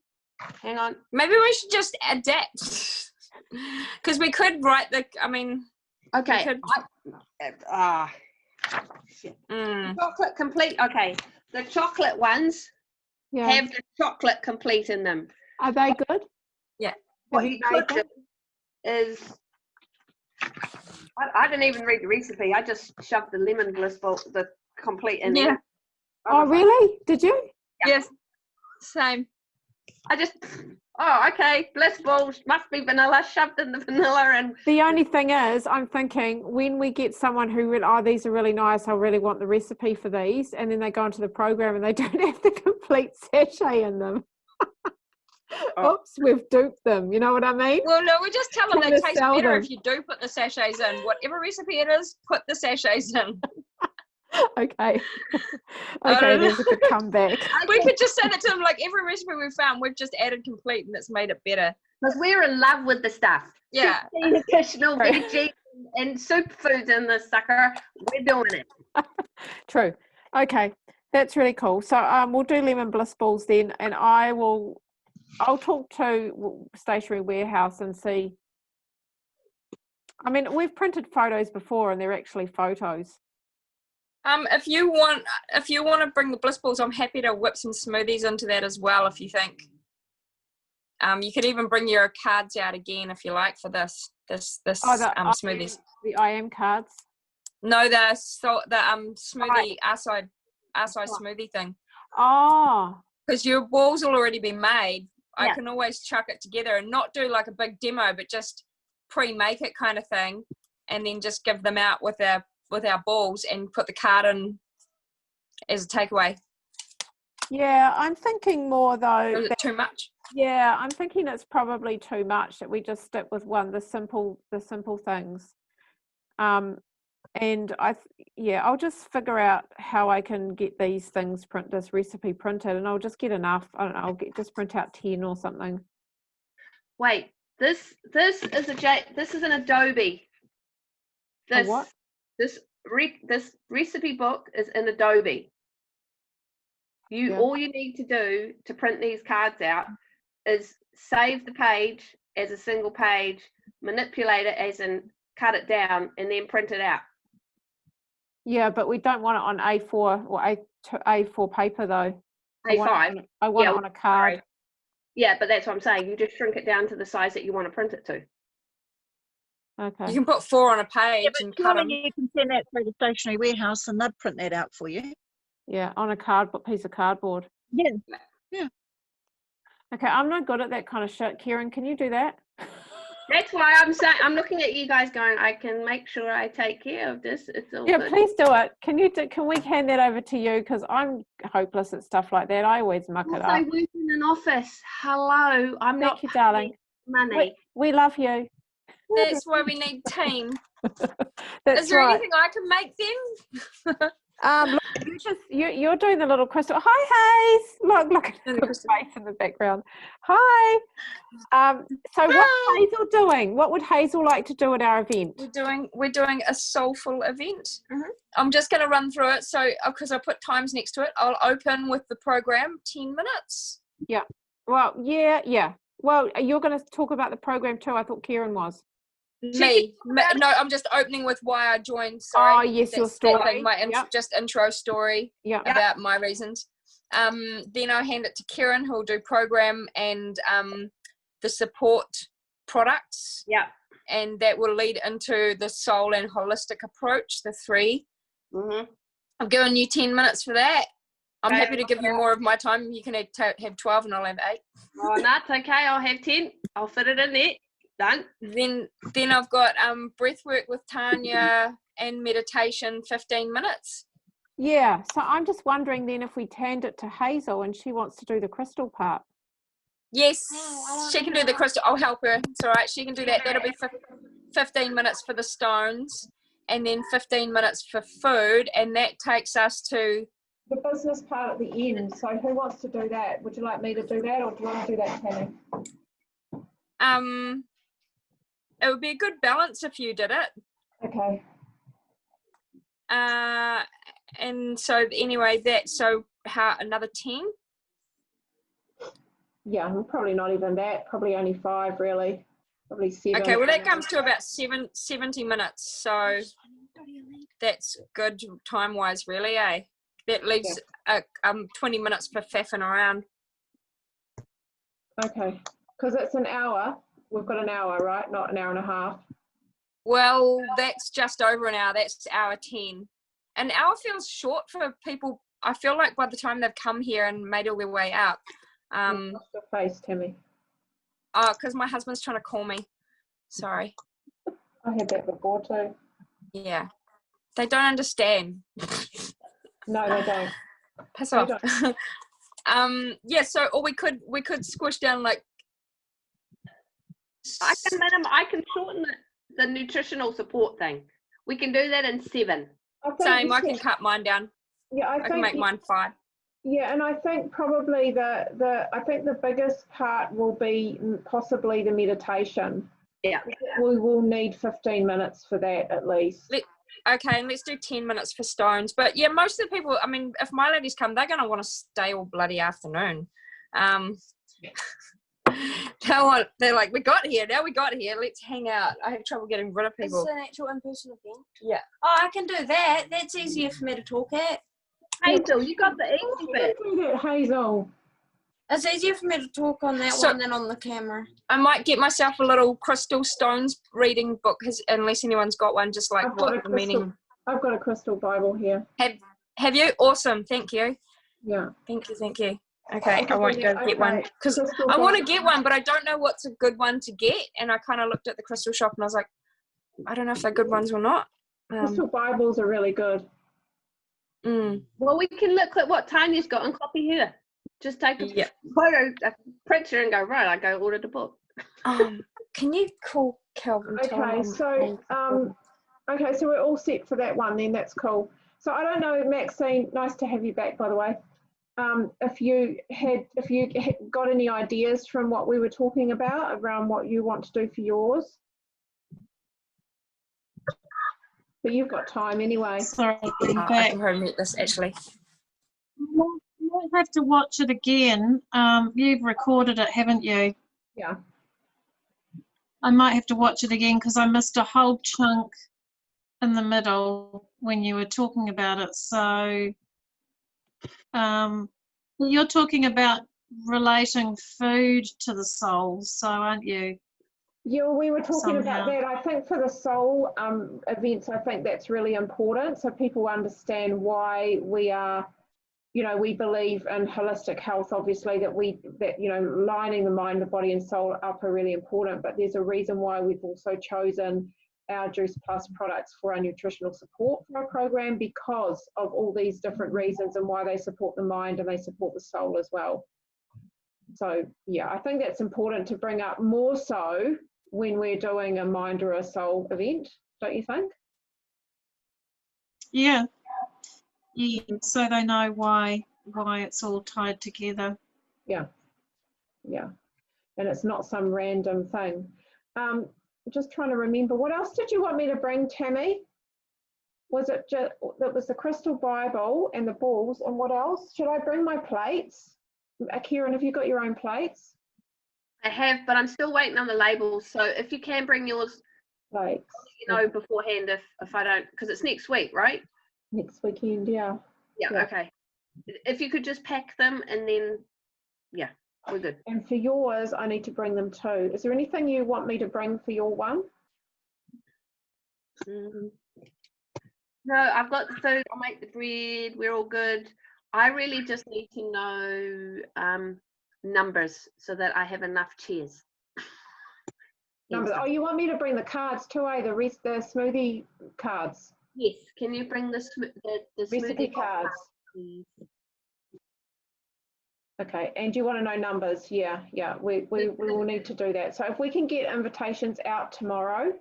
Hang on. Maybe we should just adapt. Because we could write the. I mean. Okay. Could, Shit. Chocolate complete. Okay. The chocolate ones Yeah. have the chocolate complete in them. Are they good? Yeah. What Have you you could made do is, I didn't even read the recipe. I just shoved the lemon bliss ball, the complete in Yeah. there. Oh, really? Did you? Yeah. Yes. Same. I just, okay, bliss balls must be vanilla. Shoved in the vanilla and. The only thing is, I'm thinking when we get someone who really, these are really nice, I really want the recipe for these, and then they go into the program and they don't have the complete sachet in them. Oh. Oops, we've duped them. You know what I mean? Well, no, we just tell them Trying they to taste sell better them. if you do put the sachets in. Whatever recipe it is, put the sachets in. Okay. I Okay, don't there's a good comeback. We could just say that to them, like every recipe we've found, we've just added complete and it's made it better. Because we're in love with the stuff. Yeah. 16 additional Right. veggies and superfoods in this sucker. We're doing it. True. Okay, that's really cool. So we'll do lemon bliss balls then, and I'll talk to Stationery Warehouse and see. I mean, we've printed photos before, and they're actually photos. If you want to bring the bliss balls, I'm happy to whip some smoothies into that as well. If you think, you could even bring your cards out again if you like for this smoothies. The I am cards. No, the smoothie outside smoothie thing. Oh, Because your balls will already be made. Yeah. I can always chuck it together and not do like a big demo, but just pre-make it kind of thing, and then just give them out with our balls and put the card in as a takeaway. yeah. I'm thinking more though. Or is it too much? Yeah, I'm thinking it's probably too much that we just stick with the simple things. And I'll just figure out how I can get these things this recipe printed, and I'll just get enough. I don't know. Just print out 10 or something. Wait, this is an Adobe. A what? This recipe book is in Adobe. All you need to do to print these cards out is save the page as a single page, manipulate it as in cut it down, and then print it out. Yeah, but we don't want it on A4 or A4 paper though. A5. I want it on a card. Sorry. Yeah, but that's what I'm saying. You just shrink it down to the size that you want to print it to. Okay. You can put 4 on a page and cut them. You can send that through the Stationery Warehouse and they'd print that out for you. Yeah, on a piece of cardboard. Yeah. Okay, I'm not good at that kind of shit. Kieran, can you do that? That's why I'm saying, I'm looking at you guys going, I can make sure I take care of this. It's all Yeah, good. please do it. Can we hand that over to you? Because I'm hopeless at stuff like that. I always muck it Also, up. work in an office. Hello, I'm not Thank you, darling. money. We love you. That's why we need team. That's Is there right. anything I can make then? Look, you're doing the little crystal. Hi, Hayes. Look at the face in the background. Hi. So what's Hazel doing? What would Hazel like to do at our event? We're doing a soulful event. I'm just going to run through it. So because I put times next to it, I'll open with the program 10 minutes. Yeah. Well, yeah. Well, you're going to talk about the program too. I thought Kieran was. Me. No, I'm just opening with why I joined. Sorry. Oh, yes, your story. Just intro story about my reasons. Then I'll hand it to Kieran, who will do program and the support products. Yeah. And that will lead into the soul and holistic approach, the 3. I've given you 10 minutes for that. I'm happy to give you more of my time. You can have 12 and I'll have 8. Oh, that's okay. I'll have 10. I'll fit it in there. Done. Then I've got breath work with Tanya and meditation 15 minutes. Yeah, so I'm just wondering then if we hand it to Hazel and she wants to do the crystal part. Yes, she can do the crystal. I'll help her. It's all right. She can do that. That'll be 15 minutes for the stones and then 15 minutes for food. And that takes us to the business part at the end. So who wants to do that? Would you like me to do that or do you want to do that, Tammy? It would be a good balance if you did it. Okay. And so anyway, how another 10? Yeah, probably not even that. Probably only 5, really. Probably 7. Okay, well that comes to about 70 minutes. So that's good time-wise, really, eh? That leaves 20 minutes for faffing around. Okay, because it's an hour. We've got an hour, right? Not an hour and a half. Well, that's just over an hour. That's hour 10. An hour feels short for people. I feel like by the time they've come here and made all their way up. What's your face, Tammy? Oh, because my husband's trying to call me. Sorry. I had that before too. Yeah. They don't understand. No, they don't. Piss They off. don't. Yeah, so or we could squish down like I can shorten the nutritional support thing. We can do that in 7. I think same. I this can is- cut mine down. Yeah, I can make mine 5. Yeah, and I think probably the biggest part will be possibly the meditation. Yeah. We will need 15 minutes for that at least. Okay, and let's do 10 minutes for stones. But yeah, most of the people, I mean, if my ladies come, they're going to want to stay all bloody afternoon. They're like, we got here, let's hang out. I have trouble getting rid of people. It's an actual in-person event. Yeah. Oh, I can do that. That's easier for me to talk at. Hazel, you got the easy bit. Do that, Hazel. It's easier for me to talk on that So- one than on the camera. I might get myself a little crystal stones reading book, unless anyone's got one, just like I've got what a the meaning. I've got a crystal Bible here. Have you? Awesome, thank you. Yeah. Thank you. Okay, I won't go get one because Crystal I want to Bible. get one, but I don't know what's a good one to get. And I kind of looked at the crystal shop and I was like, I don't know if they're good ones or not. Crystal Bibles are really good. Well, we can look at what Tanya's got and copy her. Just take a photo, a picture, and go, right, I go order the book. Can you call Calvin? Okay, so we're all set for that one then. That's cool. So I don't know, Maxine. Nice to have you back, by the way. If you got any ideas from what we were talking about around what you want to do for yours, but you've got time anyway. Sorry, I back. can remember this actually. You might have to watch it again. You've recorded it, haven't you? Yeah. I might have to watch it again because I missed a whole chunk in the middle when you were talking about it. So you're talking about relating food to the soul, so aren't you? Yeah, we were talking about Somehow. that. I think for the soul events, I think that's really important so people understand why we are, we believe in holistic health, obviously, that lining the mind, the body and soul up are really important, but there's a reason why we've also chosen our Juice Plus products for our nutritional support for our program because of all these different reasons and why they support the mind and they support the soul as well. So, yeah, I think that's important to bring up more so when we're doing a mind or a soul event, don't you think? Yeah. Yeah, so they know why it's all tied together. Yeah. And it's not some random thing. Just trying to remember, what else did you want me to bring, Tammy? Was it just, that was the crystal Bible and the balls, and what else? Should I bring my plates? Kieran, have you got your own plates? I have, but I'm still waiting on the labels. So if you can bring yours, Plates. beforehand if I don't, because it's next week, right? Next weekend, yeah. Yeah, okay. If you could just pack them and then, yeah, we're good. And for yours, I need to bring them too. Is there anything you want me to bring for your one? No, I've got the food. I'll make the bread. We're all good. I really just need to know numbers so that I have enough chairs. Numbers. Oh, you want me to bring the cards too, the smoothie cards? Yes. Can you bring the Recipe smoothie cards. please? Okay, and you want to know numbers? Yeah, we will need to do that. So if we can get invitations out tomorrow,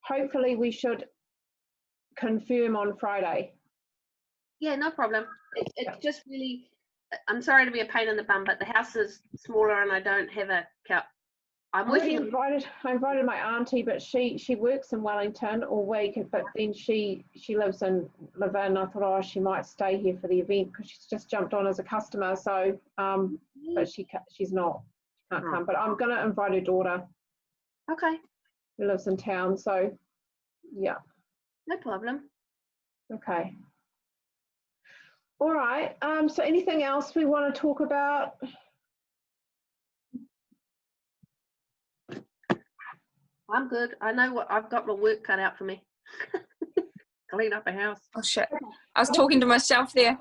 hopefully we should confirm on Friday. Yeah, no problem. It's just really, I'm sorry to be a pain in the bum, but the house is smaller and I don't have a couch. I invited my auntie, but she works in Wellington all week, but then she lives in Levin. I thought, oh, she might stay here for the event because she's just jumped on as a customer. So, but she's not, can't come. But I'm going to invite her daughter. Okay. Who lives in town. So, yeah. No problem. Okay. All right. So anything else we want to talk about? I'm good. I know what I've got my work cut out for me. Clean up a house. Oh shit! I was talking to myself there.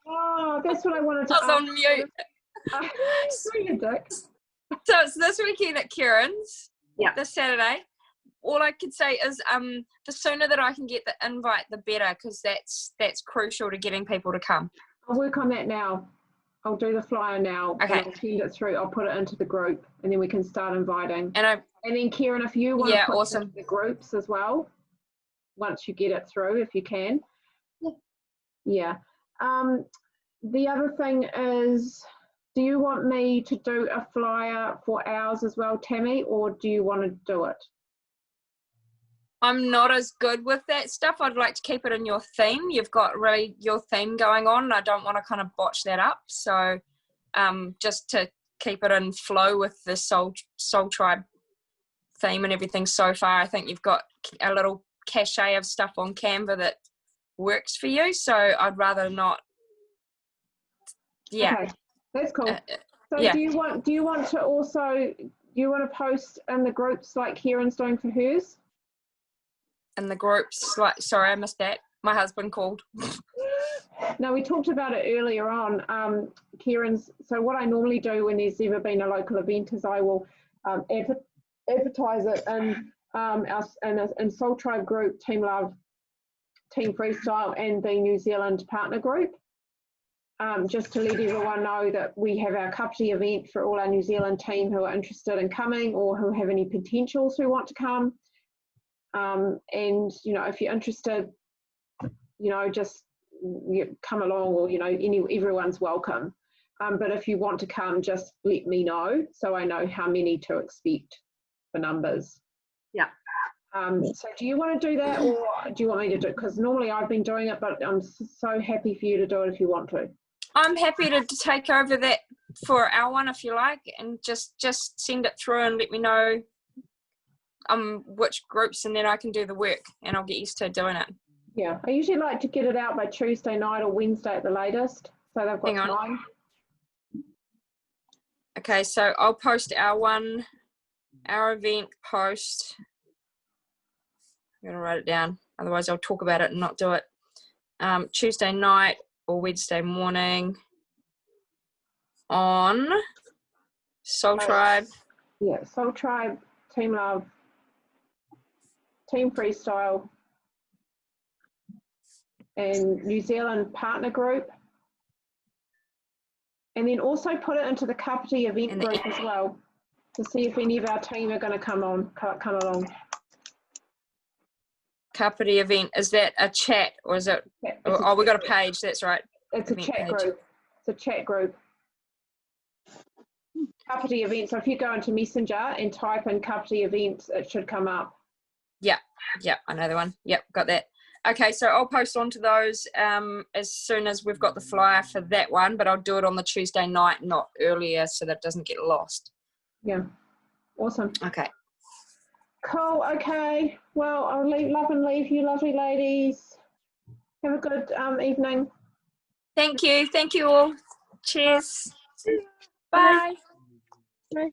Oh, that's what I wanted to I was on mute. So it's this weekend at Kieran's. Yeah. This Saturday. All I could say is the sooner that I can get the invite, the better, because that's crucial to getting people to come. I'll work on that now. I'll do the flyer now. Okay. And I'll send it through. I'll put it into the group, and then we can start inviting. And then Kieran, if you want Yeah, to put awesome. it into the groups as well, once you get it through, if you can. Yeah. The other thing is, do you want me to do a flyer for ours as well, Tammy, or do you want to do it? I'm not as good with that stuff. I'd like to keep it in your theme. You've got really your theme going on. I don't want to kind of botch that up. So just to keep it in flow with the Soul Tribe theme and everything so far, I think you've got a little cachet of stuff on Canva that works for you. So I'd rather not. Yeah. Okay, that's cool. So yeah. do you want to also, do you want to post in the groups like Kieran's doing for hers? In the groups, like, sorry, I missed that. My husband called. No, we talked about it earlier on. Kieran's, so what I normally do when there's ever been a local event is I will advertise it in Soul Tribe group, Team Love, Team Freestyle, and the New Zealand partner group. Just to let everyone know that we have our Kapiti event for all our New Zealand team who are interested in coming or who have any potentials who want to come. And, you know, if you're interested, you know, just come along, or, you know, everyone's welcome. But if you want to come, just let me know so I know how many to expect for numbers. Yeah. So do you want to do that, or do you want me to do it? Because normally I've been doing it, but I'm so happy for you to do it if you want to. I'm happy to take over that for our one if you like, and just send it through and let me know which groups, and then I can do the work and I'll get used to doing it. Yeah, I usually like to get it out by Tuesday night or Wednesday at the latest, so they've got Hang on. time. Okay, so I'll post our event post. I'm gonna write it down, otherwise I'll talk about it and not do it. Tuesday night or Wednesday morning on Soul Tribe. Yeah, Soul Tribe, Team Love, Team Freestyle, and New Zealand partner group. And then also put it into the Kapiti event group as well, to see if any of our team are going to come along. Kapiti event, is that a chat or is it? We got a page. That's right. It's a chat group. It's a chat group. Kapiti event. So if you go into Messenger and type in Kapiti events, it should come up. Yeah, I know the one. Yep, got that. Okay, so I'll post onto those as soon as we've got the flyer for that one, but I'll do it on the Tuesday night, not earlier, so that it doesn't get lost. Yeah, awesome. Okay. Cool, okay. Well, I'll leave you, lovely ladies. Have a good evening. Thank you all. Cheers. Bye. Bye.